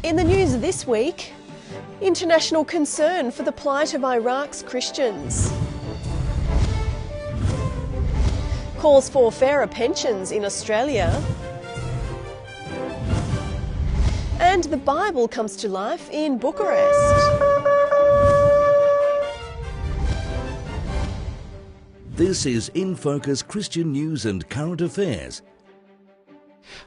In the news this week, international concern for the plight of Iraq's Christians. Calls for fairer pensions in Australia. And the Bible comes to life in Bucharest. This is InFocus Christian News and Current Affairs.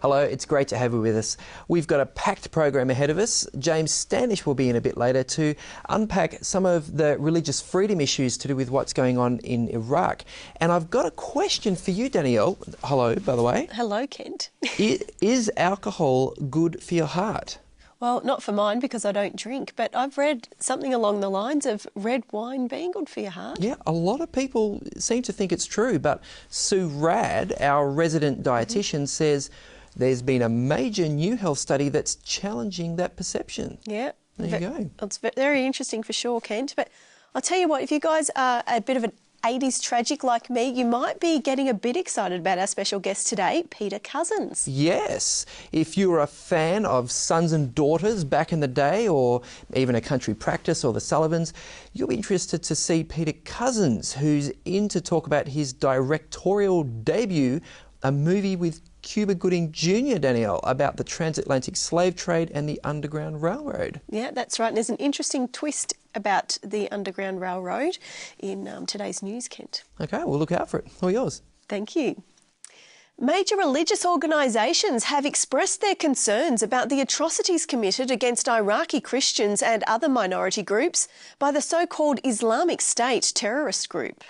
Hello, it's great to have you with us. We've got a packed program ahead of us. James Standish will be in a bit later to unpack some of the religious freedom issues to do with what's going on in Iraq. And I've got a question for you, Danielle. Hello, by the way. Hello, Kent. Is alcohol good for your heart? Well, not for mine because I don't drink, but I've read something along the lines of red wine being good for your heart. Yeah, a lot of people seem to think it's true, but Sue Rad, our resident dietitian, says there's been a major new health study that's challenging that perception. Yeah. There you go. It's very interesting for sure, Kent. But I'll tell you what, if you guys are a bit of an 80s tragic like me, you might be getting a bit excited about our special guest today, Peter Cousins. Yes. If you were a fan of Sons and Daughters back in the day, or even A Country Practice or The Sullivans, you'll be interested to see Peter Cousins, who's in to talk about his directorial debut, a movie with Cuba Gooding Jr., Danielle, about the transatlantic slave trade and the Underground Railroad. Yeah, that's right. And there's an interesting twist about the Underground Railroad in today's news, Kent. OK, we'll look out for it. All yours. Thank you. Major religious organisations have expressed their concerns about the atrocities committed against Iraqi Christians and other minority groups by the so-called Islamic State terrorist group.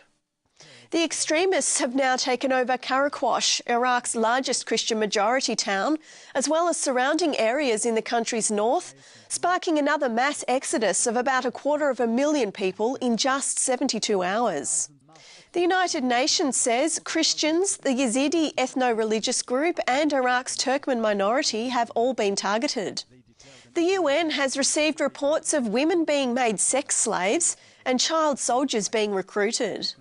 The extremists have now taken over Karakosh, Iraq's largest Christian majority town, as well as surrounding areas in the country's north, sparking another mass exodus of about 250,000 people in just 72 hours. The United Nations says Christians, the Yazidi ethno-religious group and Iraq's Turkmen minority have all been targeted. The UN has received reports of women being made sex slaves and child soldiers being recruited.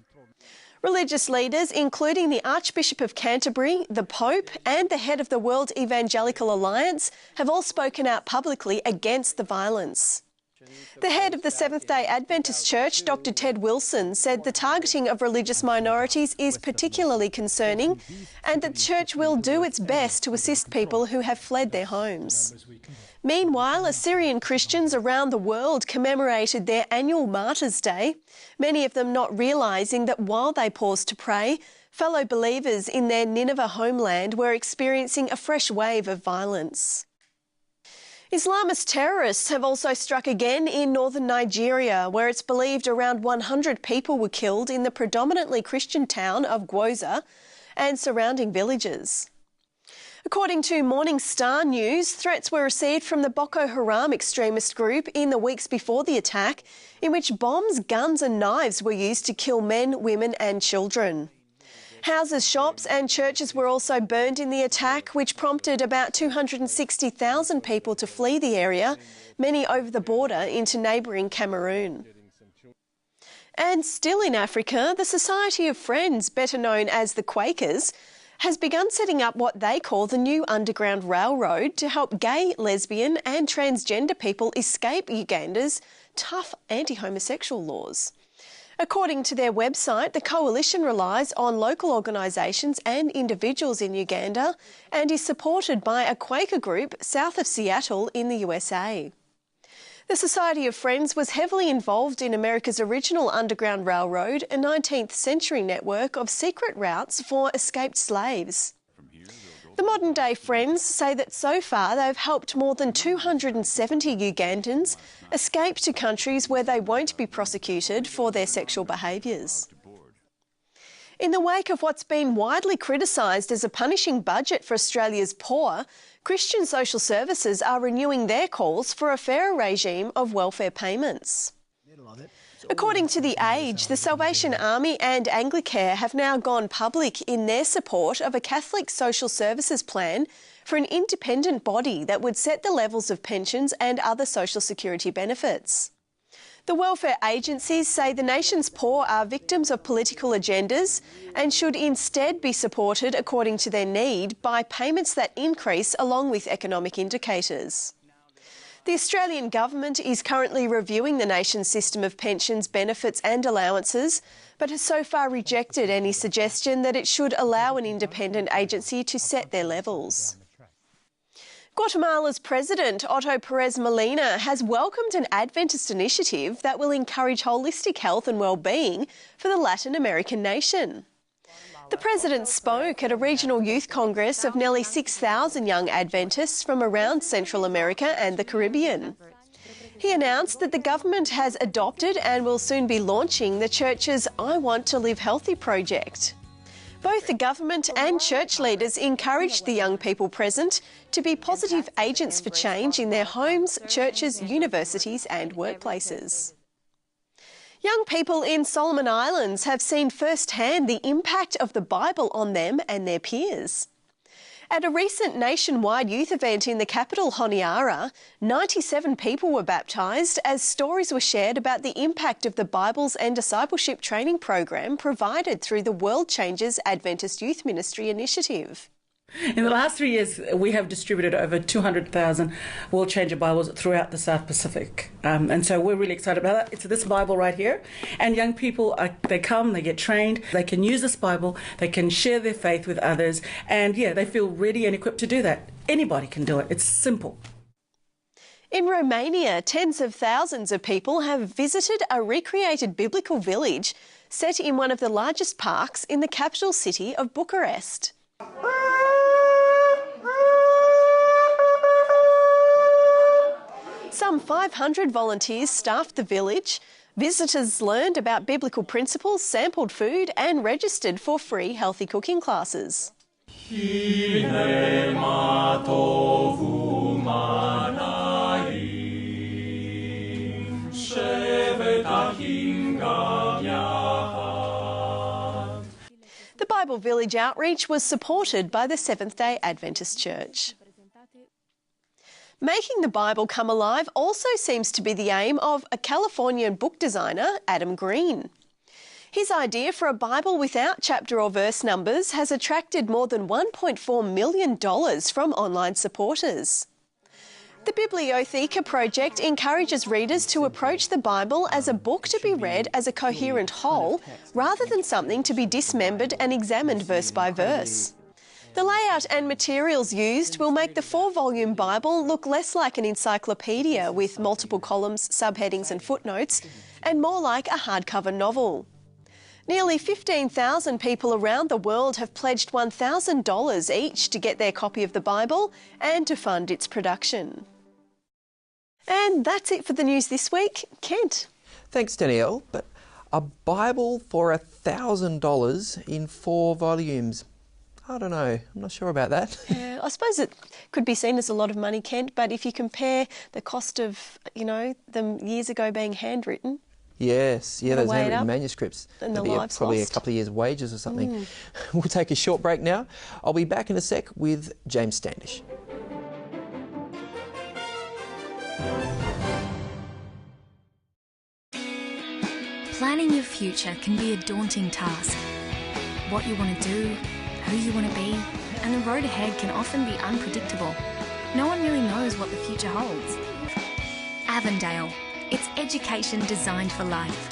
Religious leaders, including the Archbishop of Canterbury, the Pope and the head of the World Evangelical Alliance, have all spoken out publicly against the violence. The head of the Seventh-day Adventist Church, Dr. Ted Wilson, said the targeting of religious minorities is particularly concerning and that the church will do its best to assist people who have fled their homes. Meanwhile, Assyrian Christians around the world commemorated their annual Martyrs' Day, many of them not realising that while they paused to pray, fellow believers in their Nineveh homeland were experiencing a fresh wave of violence. Islamist terrorists have also struck again in northern Nigeria, where it's believed around 100 people were killed in the predominantly Christian town of Gwoza and surrounding villages. According to Morning Star News, threats were received from the Boko Haram extremist group in the weeks before the attack, in which bombs, guns and knives were used to kill men, women and children. Houses, shops and churches were also burned in the attack, which prompted about 260,000 people to flee the area, many over the border into neighbouring Cameroon. And still in Africa, the Society of Friends, better known as the Quakers, has begun setting up what they call the new Underground Railroad to help gay, lesbian and transgender people escape Uganda's tough anti-homosexual laws. According to their website, the coalition relies on local organisations and individuals in Uganda and is supported by a Quaker group south of Seattle in the USA. The Society of Friends was heavily involved in America's original Underground Railroad, a 19th century network of secret routes for escaped slaves. The modern-day Friends say that so far they've helped more than 270 Ugandans escape to countries where they won't be prosecuted for their sexual behaviours. In the wake of what's been widely criticised as a punishing budget for Australia's poor, Christian social services are renewing their calls for a fairer regime of welfare payments. According to The Age, the Salvation Army and Anglicare have now gone public in their support of a Catholic social services plan for an independent body that would set the levels of pensions and other social security benefits. The welfare agencies say the nation's poor are victims of political agendas and should instead be supported according to their need by payments that increase along with economic indicators. The Australian government is currently reviewing the nation's system of pensions, benefits and allowances, but has so far rejected any suggestion that it should allow an independent agency to set their levels. Guatemala's President, Otto Perez Molina, has welcomed an Adventist initiative that will encourage holistic health and well-being for the Latin American nation. The President spoke at a regional youth congress of nearly 6,000 young Adventists from around Central America and the Caribbean. He announced that the government has adopted and will soon be launching the church's I Want to Live Healthy project. Both the government and church leaders encouraged the young people present to be positive agents for change in their homes, churches, universities and workplaces. Young people in Solomon Islands have seen firsthand the impact of the Bible on them and their peers. At a recent nationwide youth event in the capital, Honiara, 97 people were baptised as stories were shared about the impact of the Bibles and Discipleship Training program provided through the World Changes Adventist Youth Ministry initiative. In the last 3 years, we have distributed over 200,000 World Changer Bibles throughout the South Pacific. And so we're really excited about that. It's this Bible right here. And young people, they come, they get trained, they can use this Bible, they can share their faith with others. And yeah, they feel ready and equipped to do that. Anybody can do it. It's simple. In Romania, tens of thousands of people have visited a recreated biblical village set in one of the largest parks in the capital city of Bucharest. Some 500 volunteers staffed the village. Visitors learned about biblical principles, sampled food and registered for free healthy cooking classes. The Bible Village outreach was supported by the Seventh-day Adventist Church. Making the Bible come alive also seems to be the aim of a Californian book designer, Adam Green. His idea for a Bible without chapter or verse numbers has attracted more than $1.4 million from online supporters. The Bibliotheca project encourages readers to approach the Bible as a book to be read as a coherent whole, rather than something to be dismembered and examined verse by verse. The layout and materials used will make the 4-volume Bible look less like an encyclopedia with multiple columns, subheadings and footnotes, and more like a hardcover novel. Nearly 15,000 people around the world have pledged $1,000 each to get their copy of the Bible and to fund its production. And that's it for the news this week. Kent. Thanks, Danielle. But a Bible for $1,000 in 4 volumes. I don't know. I'm not sure about that. Yeah, I suppose it could be seen as a lot of money, Kent, but if you compare the cost of, them years ago being handwritten. Yes, yeah, those handwritten manuscripts. And the lives probably lost. A couple of years' wages or something. We'll take a short break now. I'll be back in a sec with James Standish. Planning your future can be a daunting task. What you want to do, who you want to be, and the road ahead can often be unpredictable. No one really knows what the future holds. Avondale. It's education designed for life.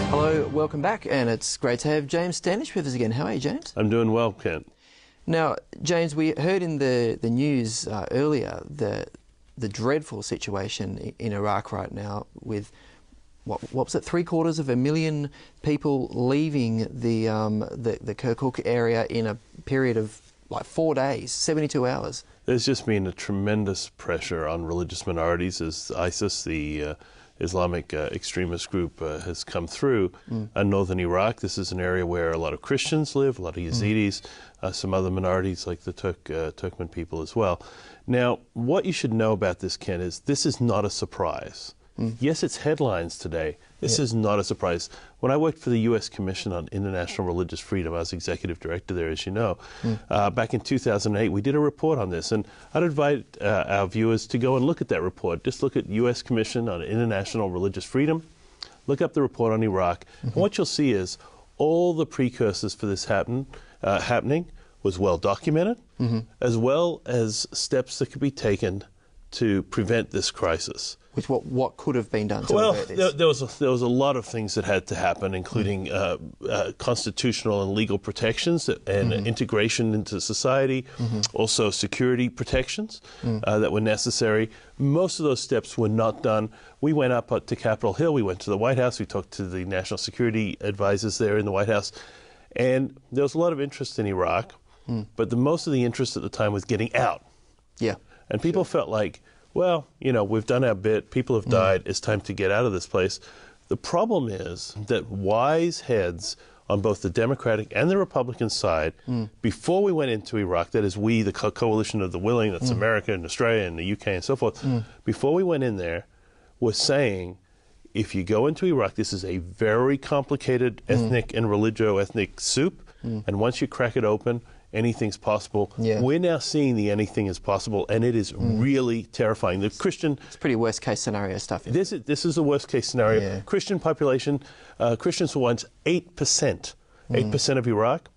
Hello, welcome back, and it's great to have James Standish with us again. How are you, James? I'm doing well, Kent. Now, James, we heard in the news earlier the dreadful situation in Iraq right now with what was it, 750,000 people leaving the Kirkuk area in a period of like 4 days, 72 hours. There's just been a tremendous pressure on religious minorities as ISIS, the Islamic extremist group, has come through northern Iraq. This is an area where a lot of Christians live, a lot of Yazidis, some other minorities like the Turkmen people as well. Now, what you should know about this, Ken, is this is not a surprise. Yes, it's headlines today. This is not a surprise. When I worked for the U.S. Commission on International Religious Freedom, I was executive director there, as you know. Back in 2008, we did a report on this, and I'd invite our viewers to go and look at that report. Just look at U.S. Commission on International Religious Freedom, look up the report on Iraq, and what you'll see is all the precursors for this happening was well documented, as well as steps that could be taken to prevent this crisis. With what could have been done to Well, avert this? there was a lot of things that had to happen, including constitutional and legal protections and integration into society, also security protections that were necessary. Most of those steps were not done. We went up to Capitol Hill, we went to the White House, we talked to the national security advisors there in the White House, and there was a lot of interest in Iraq, but most of the interest at the time was getting out. Yeah. And people felt like, well, you know, we've done our bit, people have died, it's time to get out of this place. The problem is that wise heads on both the Democratic and the Republican side, before we went into Iraq, that is we, the coalition of the willing, that's America and Australia and the UK and so forth, before we went in there, were saying, if you go into Iraq, this is a very complicated ethnic and ethnic soup, and once you crack it open, anything's possible. Yeah. We're now seeing the anything is possible, and it is really terrifying. The Christian... It's pretty worst case scenario stuff. This is a worst case scenario. Yeah. Christian population, Christians were once 8%. 8% of Iraq.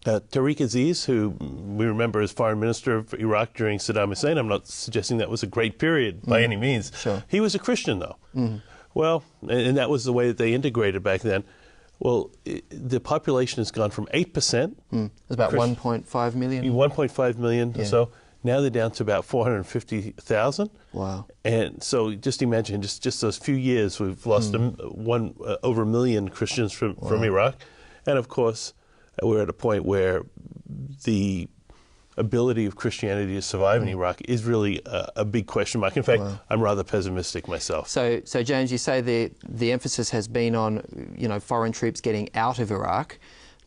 Tariq Aziz, who we remember as foreign minister of Iraq during Saddam Hussein, I'm not suggesting that was a great period by any means. Sure. He was a Christian, though. Well, and that was the way that they integrated back then. Well, the population has gone from 8%. It's about 1.5 million. 1.5 million or so. Now they're down to about 450,000. Wow. And so just imagine, just those few years, we've lost over 1 million Christians from Iraq. And of course, we're at a point where the ability of Christianity to survive in Iraq is really a big question mark. In fact, I'm rather pessimistic myself. So James, you say the emphasis has been on, you know, foreign troops getting out of Iraq,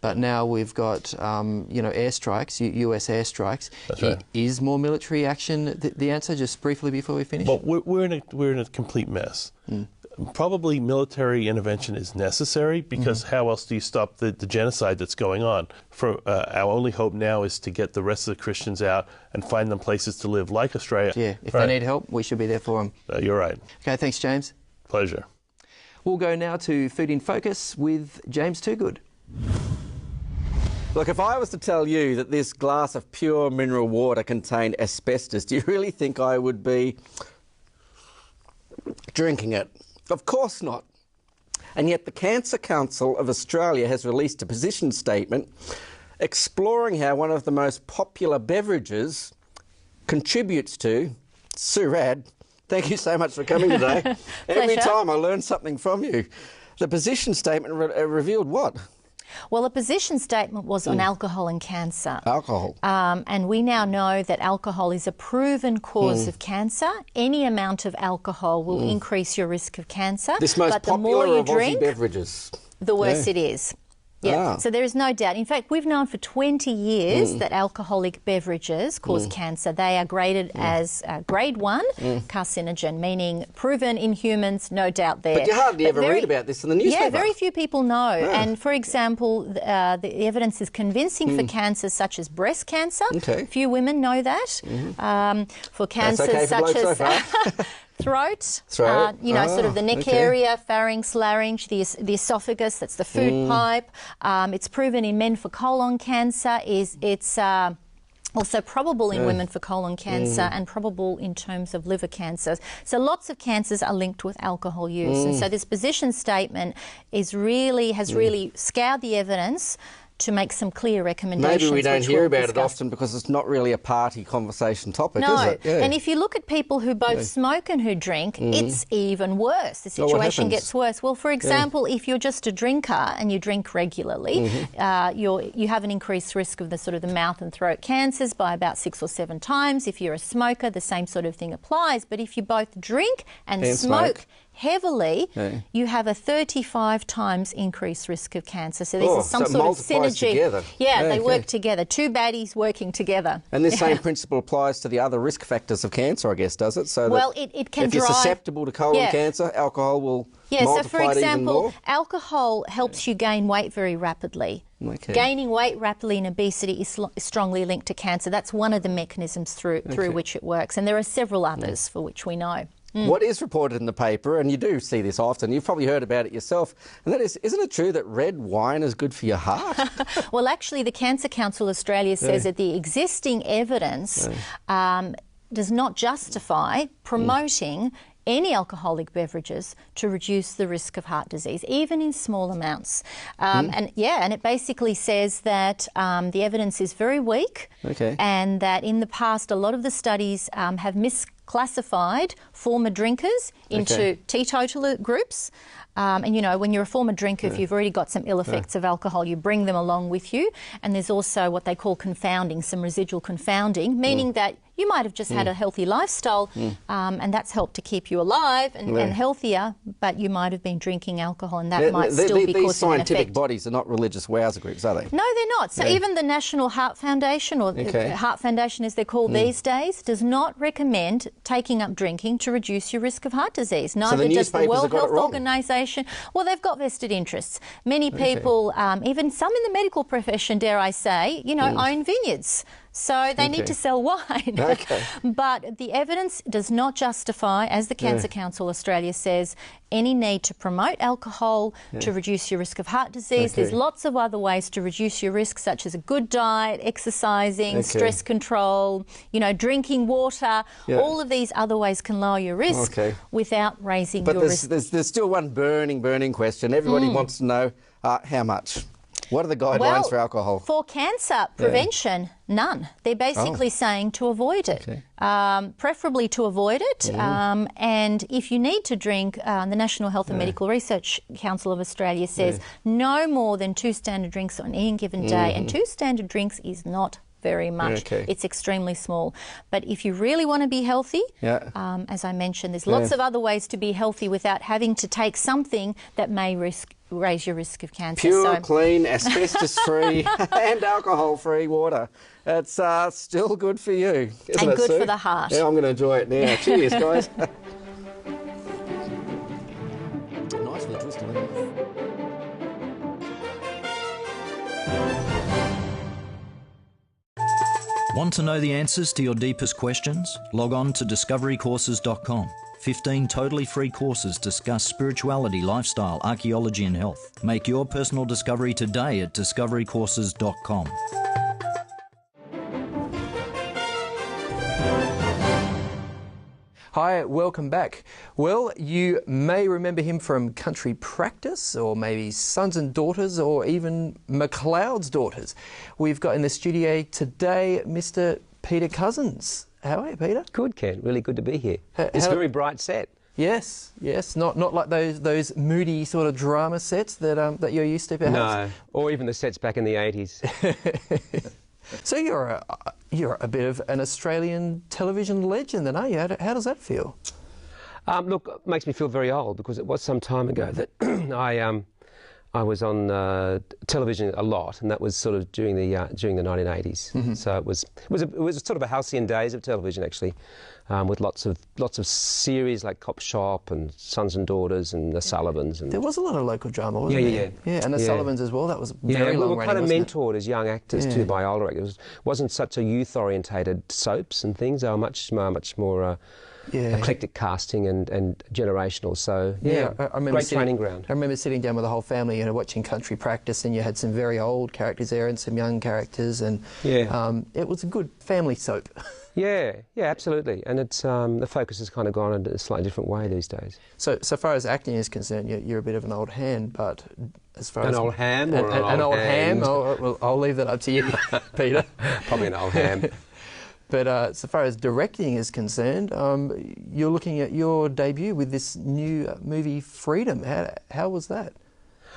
but now we've got, you know, airstrikes, US airstrikes. That's right. Is more military action the answer? Just briefly before we finish. Well, we're in a complete mess. Probably military intervention is necessary because how else do you stop the genocide that's going on? Our only hope now is to get the rest of the Christians out and find them places to live, like Australia. Yeah, if they need help, we should be there for them. You're right. Okay, thanks, James. Pleasure. We'll go now to Food in Focus with James Toogood. Look, if I was to tell you that this glass of pure mineral water contained asbestos, do you really think I would be drinking it? Of course not. And yet the Cancer Council of Australia has released a position statement exploring how one of the most popular beverages contributes to... Surad, thank you so much for coming today. Every time I learn something from you. The position statement revealed what? Well, a position statement was on alcohol and cancer. Alcohol. And we now know that alcohol is a proven cause of cancer. Any amount of alcohol will increase your risk of cancer. This most but the popular more you of drink, Aussie beverages. the worse it is. Yeah, so there is no doubt. In fact, we've known for 20 years that alcoholic beverages cause cancer. They are graded as grade 1 carcinogen, meaning proven in humans, no doubt there. But you hardly ever read about this in the newspaper. Yeah, very few people know. And for example, the evidence is convincing for cancers such as breast cancer. Okay. Few women know that. For cancers such as throat, you know, sort of the neck area, pharynx, larynx, the esophagus, that's the food pipe. It's proven in men for colon cancer. It's also probable in women for colon cancer and probable in terms of liver cancer. So lots of cancers are linked with alcohol use. And so this position statement has really scoured the evidence to make some clear recommendations. Maybe we don't hear about it often because it's not really a party conversation topic, is it? No, and if you look at people who both smoke and who drink, it's even worse. The situation gets worse. Well, for example, if you're just a drinker and you drink regularly, you have an increased risk of the sort of the mouth and throat cancers by about 6 or 7 times. If you're a smoker, the same sort of thing applies. But if you both drink and smoke heavily, you have a 35 times increased risk of cancer. So there's some sort of synergy. Together. Yeah, they work together. Two baddies working together. And this same principle applies to the other risk factors of cancer, I guess, does it? So well, it can if drive... you're susceptible to colon cancer, alcohol will multiply so for it even example, more. alcohol helps you gain weight very rapidly. Okay. Gaining weight rapidly in obesity is strongly linked to cancer. That's one of the mechanisms through which it works. And there are several others for which we know. what is reported in the paper, and you do see this often, you've probably heard about it yourself, and that is, isn't it true that red wine is good for your heart? Well, actually, the Cancer Council Australia says that the existing evidence does not justify promoting any alcoholic beverages to reduce the risk of heart disease, even in small amounts. And it basically says that the evidence is very weak, and that in the past a lot of the studies have misclassified former drinkers into teetotaler groups. And, you know, when you're a former drinker, if you've already got some ill effects of alcohol, you bring them along with you. And there's also what they call confounding, some residual confounding, meaning that you might have just had a healthy lifestyle and that's helped to keep you alive and healthier, but you might have been drinking alcohol and that might still be causing an effect. These scientific bodies are not religious wowser groups, are they? No, they're not. So even the National Heart Foundation, or Heart Foundation as they're called these days, does not recommend taking up drinking to reduce your risk of heart disease. Neither does the World Health Organisation. Well, they've got vested interests. Many people, even some in the medical profession, dare I say, you know, own vineyards. So they need to sell wine. But the evidence does not justify, as the Cancer Council Australia says, any need to promote alcohol to reduce your risk of heart disease. There's lots of other ways to reduce your risk, such as a good diet, exercising, stress control, you know, drinking water. All of these other ways can lower your risk without raising your risk. But there's still one burning question. Everybody wants to know how much. What are the guidelines for alcohol? For cancer prevention, none. They're basically saying to avoid it, preferably to avoid it. And if you need to drink, the National Health and Medical Research Council of Australia says no more than 2 standard drinks on any given day. And 2 standard drinks is not very much. It's extremely small. But if you really want to be healthy, as I mentioned, there's lots of other ways to be healthy without having to take something that may raise your risk of cancer. Pure, clean, asbestos-free and alcohol-free water. It's still good for you, isn't and it, good Sue? for the heart. Yeah, I'm going to enjoy it now. Cheers, guys. Nice for the twist, isn't it? Want to know the answers to your deepest questions? Log on to discoverycourses.com. 15 totally free courses discuss spirituality, lifestyle, archaeology and health. Make your personal discovery today at discoverycourses.com. Hi, welcome back. Well, you may remember him from Country Practice, or maybe Sons and Daughters, or even McLeod's Daughters. We've got in the studio today Mr. Peter Cousins. How are you, Peter? Good, Ken. Really good to be here. It's a very bright set. Yes, not like those moody sort of drama sets that you're used to, perhaps. No, or even the sets back in the 80s. So you're a bit of an Australian television legend, then, are you? How does that feel? Look, it makes me feel very old, because it was some time ago that I was on television a lot, and that was sort of during the 1980s. So it was sort of a halcyon days of television, actually, with lots of series like Cop Shop and Sons and Daughters and The Sullivans. And there was a lot of local drama, wasn't there? Yeah, and The Sullivans as well. That was very long running. We were kind of mentored as young actors too by older actors. It wasn't such a youth-orientated soaps and things. They were much more eclectic casting and generational. So I remember great training ground. I remember sitting down with the whole family, you know, watching Country Practice, and you had some very old characters there and some young characters, and it was a good family soap. Yeah, absolutely. And it's the focus has kind of gone in a slightly different way these days. So far as acting is concerned, you're a bit of an old hand, but as far as... An old ham or an old ham? Well, I'll leave that up to you, Peter. Probably an old ham. But so far as directing is concerned, you're looking at your debut with this new movie, Freedom. How was that?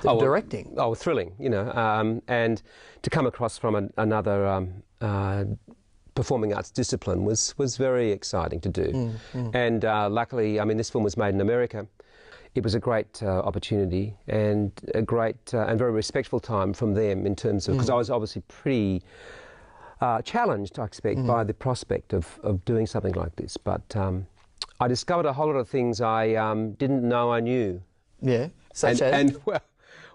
Directing? Oh, thrilling, you know, and to come across from another performing arts discipline was very exciting to do. And luckily, I mean, this film was made in America. It was a great opportunity and a great and very respectful time from them in terms of, because I was obviously pretty challenged, I expect, by the prospect of doing something like this. But I discovered a whole lot of things I didn't know I knew. Yeah, such as? And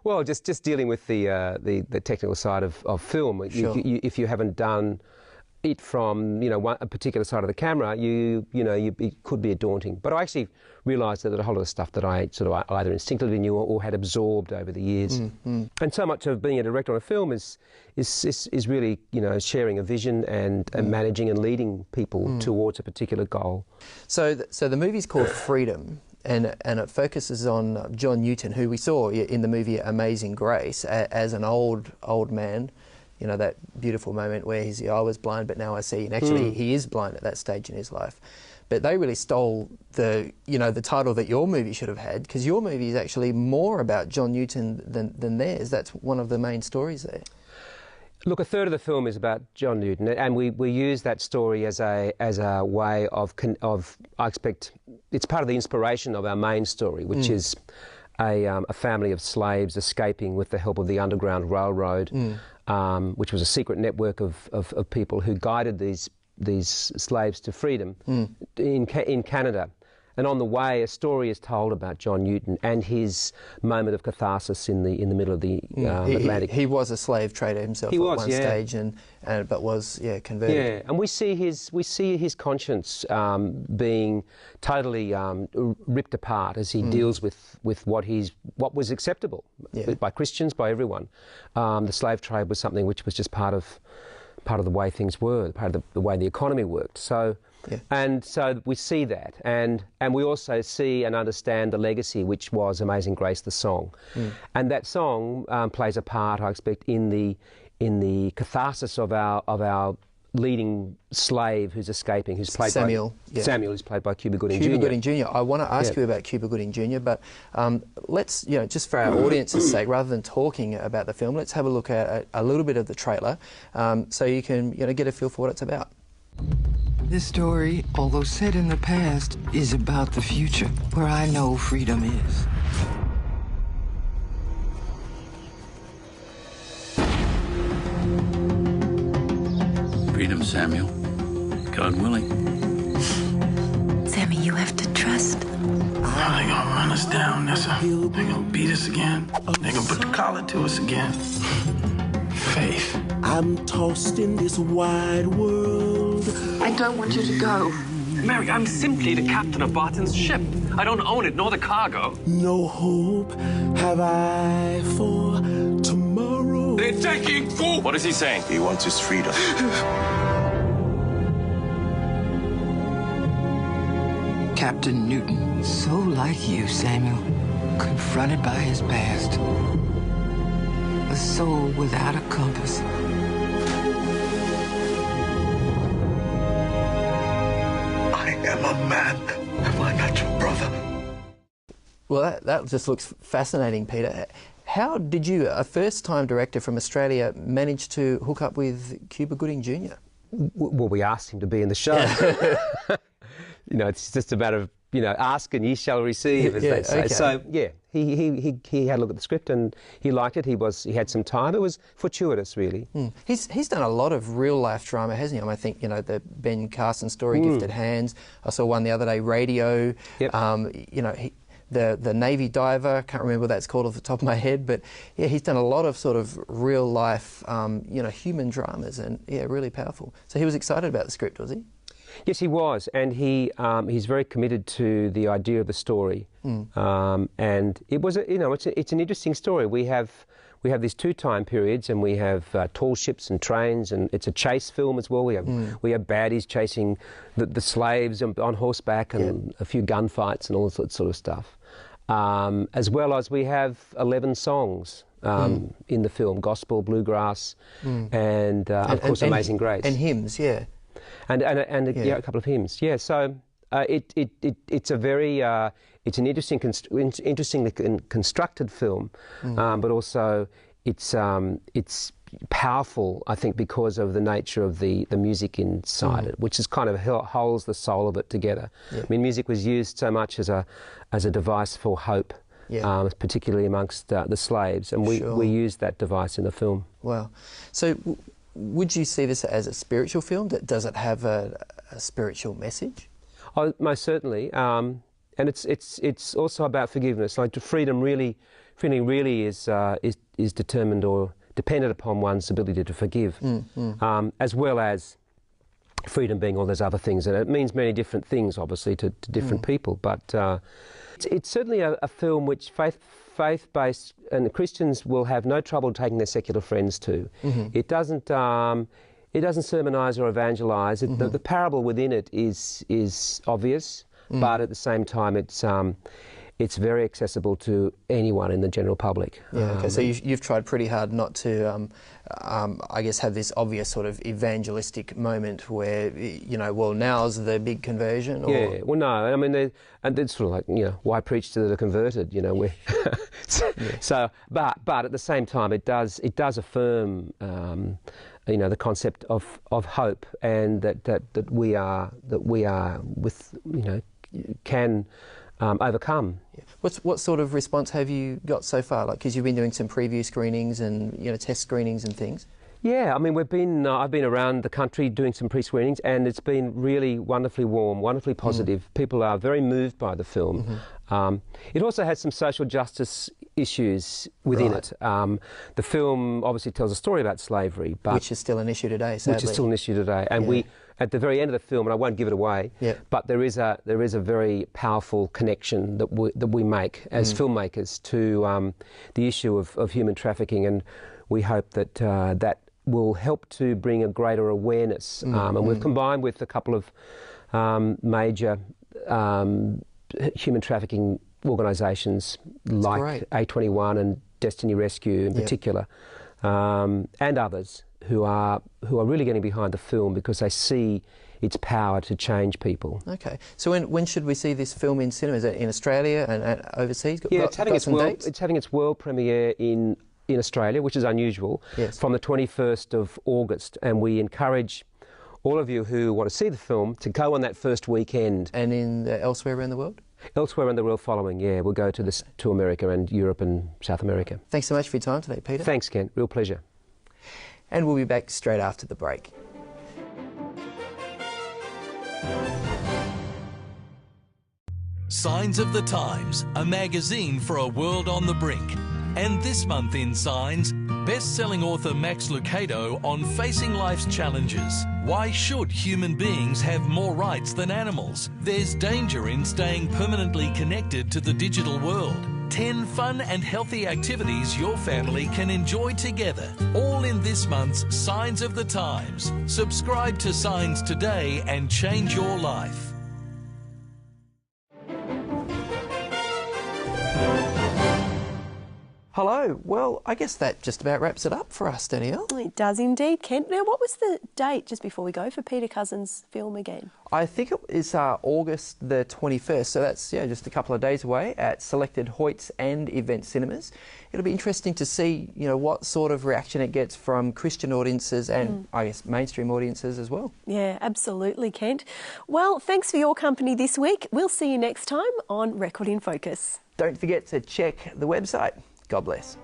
well, just dealing with the technical side of film. Sure. If you haven't done it from a particular side of the camera, it could be daunting. But I actually realised that a whole lot of stuff that I sort of either instinctively knew or had absorbed over the years. And so much of being a director on a film is really sharing a vision and managing and leading people towards a particular goal. So the movie's called Freedom. And it focuses on John Newton, who we saw in the movie Amazing Grace as an old man. You know, that beautiful moment where he's, I was blind, but now I see. And actually, he is blind at that stage in his life. But they really stole the title that your movie should have had, because your movie is actually more about John Newton than theirs. That's one of the main stories there. Look, a third of the film is about John Newton, and we use that story as a way of I expect it's part of the inspiration of our main story, which is a family of slaves escaping with the help of the Underground Railroad, which was a secret network of people who guided these slaves to freedom in Canada. And on the way, a story is told about John Newton and his moment of catharsis in the middle of the Atlantic. He was a slave trader himself at one stage, but was converted. Yeah, and we see his conscience being totally ripped apart as he deals with what was acceptable by Christians, by everyone. The slave trade was something which was just part of the way things were, part of the way the economy worked. So. Yeah. And so we see that, and we also see and understand the legacy, which was Amazing Grace, the song, and that song plays a part, I expect, in the catharsis of our leading slave who's escaping, who's played Samuel. Samuel, who's played by Cuba Gooding Jr. Cuba Gooding Jr. I want to ask you about Cuba Gooding Jr., but let's, just for our audience's sake, rather than talking about the film, let's have a look at a little bit of the trailer, so you can get a feel for what it's about. This story, although set in the past, is about the future, where I know freedom is. Freedom, Samuel. God willing. Sammy, you have to trust. Now they gonna run us down, Nessa. They gonna beat us again. They gonna put the collar to us again. Faith. I'm tossed in this wide world. I don't want you to go. Mary, I'm simply the captain of Barton's ship. I don't own it, nor the cargo. No hope have I for tomorrow. They're taking food! What is he saying? He wants his freedom. Captain Newton, so like you, Samuel, confronted by his past. A soul without a compass. I am a man. Am I not your brother? Well, that just looks fascinating, Peter. How did you, a first-time director from Australia, manage to hook up with Cuba Gooding Jr.? Well, we asked him to be in the show. It's just a matter of, ask and ye shall receive, as they say. Okay. So, he had a look at the script and he liked it. He had some time. It was fortuitous, really. He's done a lot of real-life drama, hasn't he? I think, the Ben Carson story, Gifted Hands. I saw one the other day, Radio. Yep. The Navy Diver, can't remember what that's called off the top of my head, but he's done a lot of sort of real-life, human dramas, and really powerful. So he was excited about the script, was he? Yes, he was, and he's very committed to the idea of the story. And it was, it's an interesting story. We have these two time periods, and we have tall ships and trains, and it's a chase film as well. We have baddies chasing the slaves on horseback, and a few gunfights and all that sort of stuff. As well as we have 11 songs in the film, gospel, bluegrass, and of course Amazing Grace. And hymns, And a couple of hymns, So it's a very it's an interestingly constructed film, but also it's powerful, I think, because of the nature of the music inside it, which is kind of holds the soul of it together. I mean, music was used so much as a device for hope, particularly amongst the slaves, and we used that device in the film. Wow. So. Would you see this as a spiritual film? Does it have a spiritual message? Oh, most certainly. And it's also about forgiveness. Like freedom really is determined or dependent upon one's ability to forgive, as well as freedom being all those other things, and it means many different things, obviously, to different people. But it's certainly a film which faith-based and Christians will have no trouble taking their secular friends to. It doesn't sermonise or evangelise. The parable within it is obvious, but at the same time, it's very accessible to anyone in the general public. Yeah, okay. So you've tried pretty hard not to, I guess, have this obvious sort of evangelistic moment where, you know, well, now's the big conversion. Or... Yeah, well, no, I mean, and it's sort of like, you know, why preach to the converted? You know, so, but at the same time, it does affirm, you know, the concept of hope, and that we are with, you know, can overcome. What sort of response have you got so far? Like, because you've been doing some preview screenings and, you know, test screenings and things. Yeah, I mean, I've been around the country doing some pre-screenings, and it's been really wonderfully warm, wonderfully positive. People are very moved by the film. It also has some social justice issues within it. The film obviously tells a story about slavery, but which is still an issue today, sadly. Which is still an issue today, and we, at the very end of the film, and I won't give it away, but there is a very powerful connection that we make as filmmakers to the issue of human trafficking, and we hope that that will help to bring a greater awareness. And we've combined with a couple of major human trafficking organisations like A21 and Destiny Rescue in particular, and others who are really getting behind the film because they see its power to change people. Okay, so when should we see this film in cinemas? In Australia and overseas? Yeah, it's having its world premiere in Australia, which is unusual, from the 21st of August, and we encourage all of you who want to see the film to go on that first weekend. And in elsewhere around the world? Elsewhere around the world following, yeah. We'll go to America and Europe and South America. Thanks so much for your time today, Peter. Thanks, Kent. Real pleasure. And we'll be back straight after the break. Signs of the Times, a magazine for a world on the brink. And this month in Signs, best-selling author Max Lucado on facing life's challenges. Why should human beings have more rights than animals? There's danger in staying permanently connected to the digital world. 10 fun and healthy activities your family can enjoy together. All in this month's Signs of the Times. Subscribe to Signs today and change your life. Hello. Well, I guess that just about wraps it up for us, Danielle. It does indeed, Kent. Now, what was the date, just before we go, for Peter Cousins' film again? I think it is August the 21st, so that's just a couple of days away at selected Hoyts and event cinemas. It'll be interesting to see, what sort of reaction it gets from Christian audiences and, I guess, mainstream audiences as well. Yeah, absolutely, Kent. Well, thanks for your company this week. We'll see you next time on Record in Focus. Don't forget to check the website. God bless.